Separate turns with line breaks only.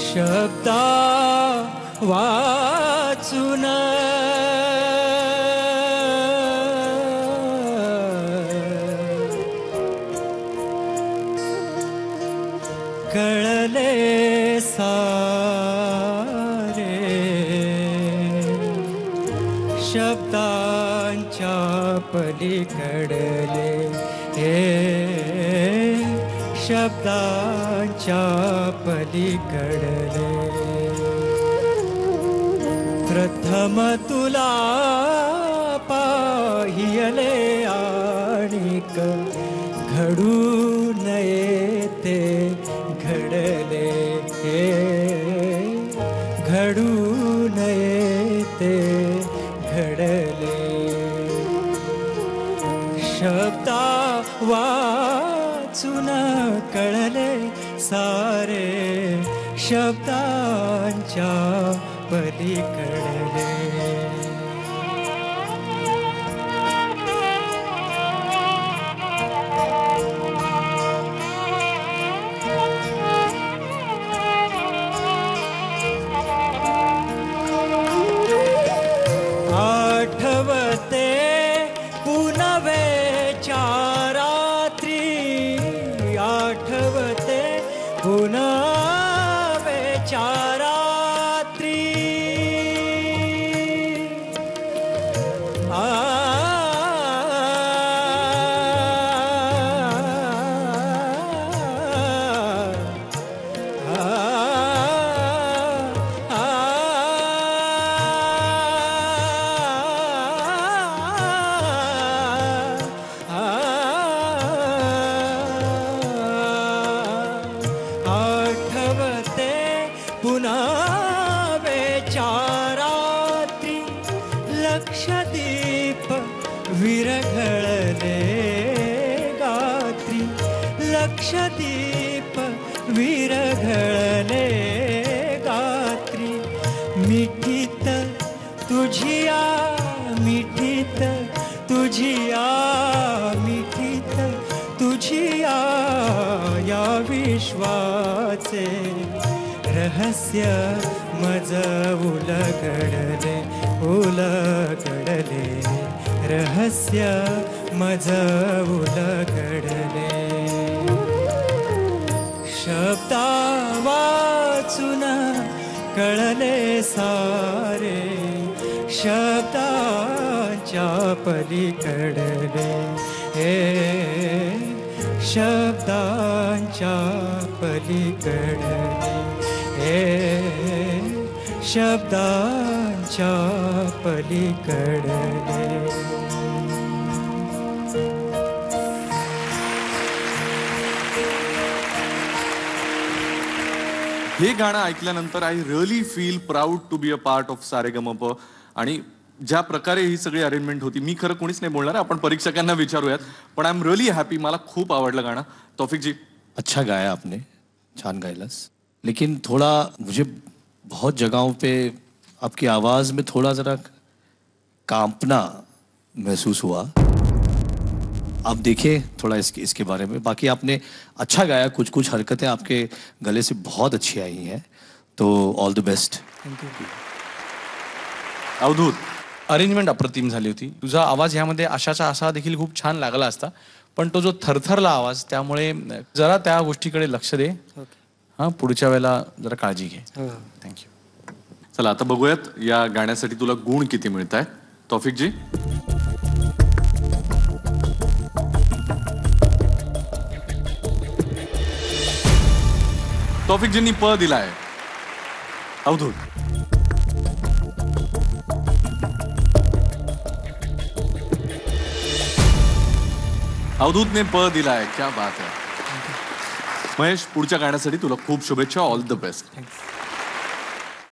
शब्दा वाचून कळले सारे शब्दांच्या पलीकडले शब्दांच्या पलीकडले प्रथम तुला पाहिले आणिक घडू नये ते घडले घडू नये ते घडले शब्दा वाचून कळले सारे शब्दांच्या पलीकडले आठवते पुनवेच्या रात्री आठवते पुनवेच्या रात्री आठवते पुनवेच्या रात्री लक्षदीप विरघळले गात्री लक्षदीप विरघळले गात्री मिठीत तुझिया मिठीत तुझिया मिठीत तुझिया या विश्वाचे रहस्य मज उलगडले उलगडले रहस्य मज उलगडले शब्दा वाचून कळले सारे शब्दांच्या पलीकडले शब्दांच्या पलीकडले शब्दांच्या पलीकडले
हे गाणं ऐकल्यानंतर I really feel proud to be a part of Sa Re Ga Ma Pa आणि ज्या प्रकारे ही सगळी अरेंजमेंट होती मी खरं कोणीच नाही बोलणार आपण परीक्षकांना विचारूयात पण आय एम रिअली हॅपी मला खूप आवडलं गाणं तौफिक जी
अच्छा गाया आपने छान गायलास लेकिन थोड़ा मुझे बहुत जगहों पे आपकी आवाज़ में थोड़ा ज़रा कांपना महसूस हुआ आप देखिए थोड़ा इसके बारे में बाकी आपने अच्छा गाया कुछ कुछ हरकतें आपके गले से बहुत अच्छी आई हैं तो all the best
thank you
Avadhoot
arrangement अप्रतिम झाली होती तुझा आवाज ह्यामध्ये आशाचा असा देखील खूप छान लागला असता पण तो जो थरथरला आवाज त्यामुळे जरा त्या गोष्टीकडे लक्ष दे हां पुढच्या वेळेला जरा काळजी घे थँक्यू
चला आता बघूयात या गाण्यासाठी तुला गुण किती मिळत आहेत तौफिक जी तौफिकजींनी प दिलाय अवधूत अवधूतने प दिलाय क्या बात है महेश पुढच्या गाण्यासाठी तुला खूप शुभेच्छा ऑल द बेस्ट
थँक्यू